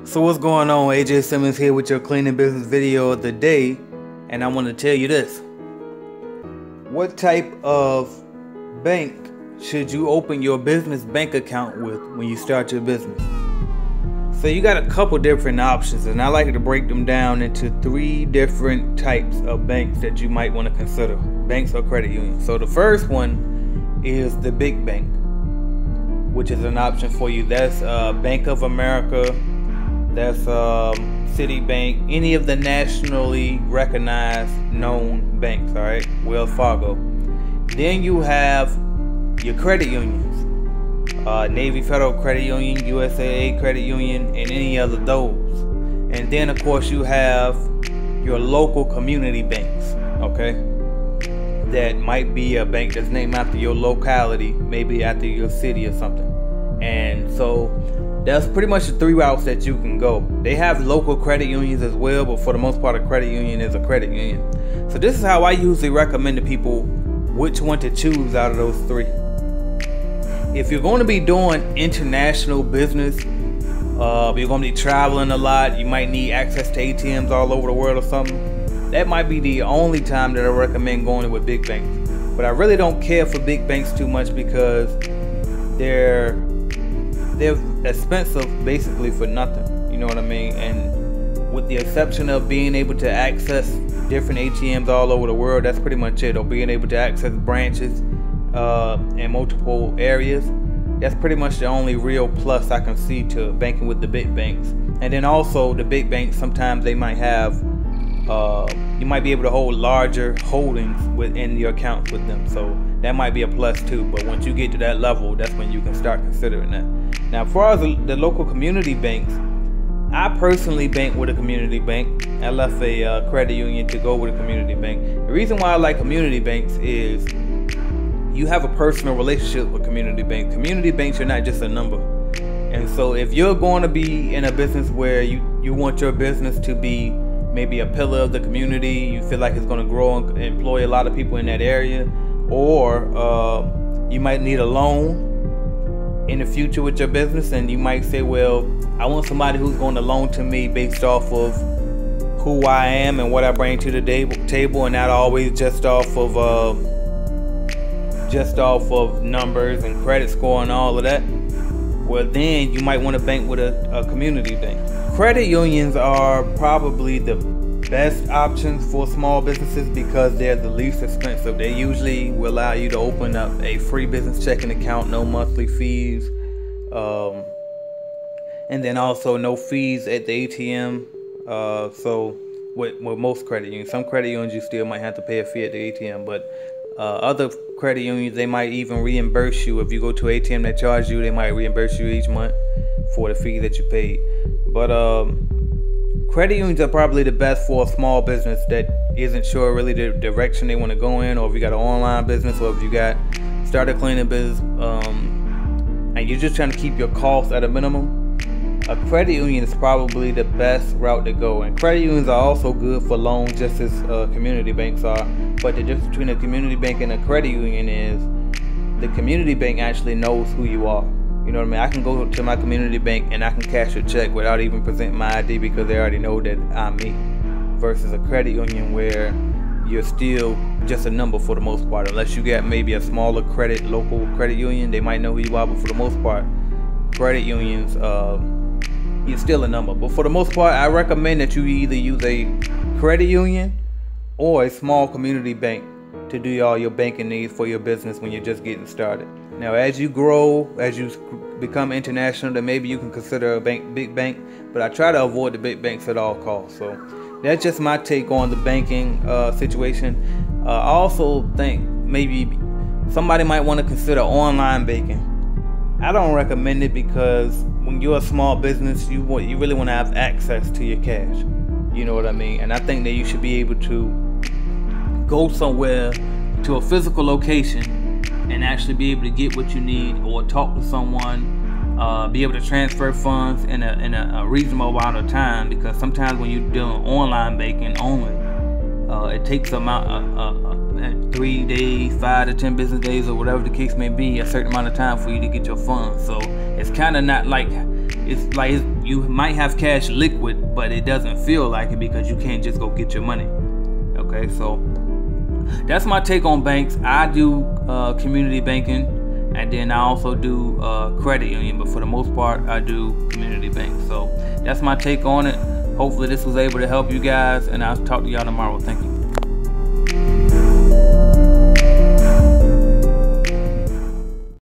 So what's going on? AJ Simmons here with your cleaning business video of the day, and I want to tell you this. What type of bank should you open your business bank account with when you start your business? So you got a couple different options, and I like to break them down into 3 different types of banks that you might want to consider, banks or credit unions. So the first one is the big bank, which is an option for you. That's Bank of America, that's Citibank, any of the nationally recognized known banks, all right? Wells Fargo. Then you have your credit unions, Navy Federal Credit Union, USAA Credit Union, and any other those. And then of course you have your local community banks, okay? That might be a bank that's named after your locality, maybe after your city or something. And so that's pretty much the 3 routes that you can go. They have local credit unions as well, but for the most part, a credit union is a credit union. So this is how I usually recommend to people which one to choose out of those 3. If you're going to be doing international business, you're going to be traveling a lot, you might need access to ATMs all over the world or something, that might be the only time that I recommend going with big banks. But I really don't care for big banks too much because they're expensive basically for nothing, you know what I mean? And with the exception of being able to access different ATMs all over the world, that's pretty much it. Or being able to access branches in multiple areas, that's pretty much the only real plus I can see to banking with the big banks. And then also the big banks, sometimes they might have you might be able to hold larger holdings within your accounts with them, so that might be a plus too. But once you get to that level, that's when you can start considering that. Now, as far as the local community banks, I personally bank with a community bank. I left a credit union to go with a community bank. The reason why I like community banks is you have a personal relationship with community banks. Community banks are not just a number. And so if you're going to be in a business where you want your business to be maybe a pillar of the community, you feel like it's going to grow and employ a lot of people in that area, or you might need a loan in the future with your business, and you might say, well, I want somebody who's going to loan to me based off of who I am and what I bring to the table, and not always just off of numbers and credit score and all of that. Well, then you might want to bank with a community bank. Credit unions are probably the best options for small businesses because they're the least expensive. They usually will allow you to open up a free business checking account, no monthly fees, and then also no fees at the ATM. So with most credit unions, some credit unions you still might have to pay a fee at the ATM, but other credit unions, they might even reimburse you. If you go to ATM that charge you, they might reimburse you each month for the fee that you paid. But credit unions are probably the best for a small business that isn't sure really the direction they want to go in, or if you got an online business, or if you got started cleaning business, and you're just trying to keep your costs at a minimum. A credit union is probably the best route to go. And credit unions are also good for loans, just as community banks are. But the difference between a community bank and a credit union is the community bank actually knows who you are. You know what I mean? I can go to my community bank and I can cash a check without even presenting my ID because they already know that I'm me. Versus a credit union where you're still just a number for the most part. Unless you get maybe a smaller local credit union, they might know who you are, but for the most part, credit unions, you're still a number. But for the most part, I recommend that you either use a credit union or a small community bank to do all your banking needs for your business when you're just getting started. Now, as you grow, as you become international, then maybe you can consider a big bank, but I try to avoid the big banks at all costs. So that's just my take on the banking situation. I also think maybe somebody might want to consider online banking. I don't recommend it because when you're a small business, you really want to have access to your cash. You know what I mean? And I think that you should be able to go somewhere to a physical location and actually be able to get what you need, or talk to someone, be able to transfer funds in a reasonable amount of time. Because sometimes when you're doing online banking only, it takes 3 days, 5 to 10 business days, or whatever the case may be, a certain amount of time for you to get your funds. So it's kind of not like, it's like you might have cash liquid, but it doesn't feel like it because you can't just go get your money. Okay, so that's my take on banks. I do community banking, and then I also do credit union, but for the most part I do community bank. So that's my take on it. Hopefully this was able to help you guys, and I'll talk to y'all tomorrow. Thank you.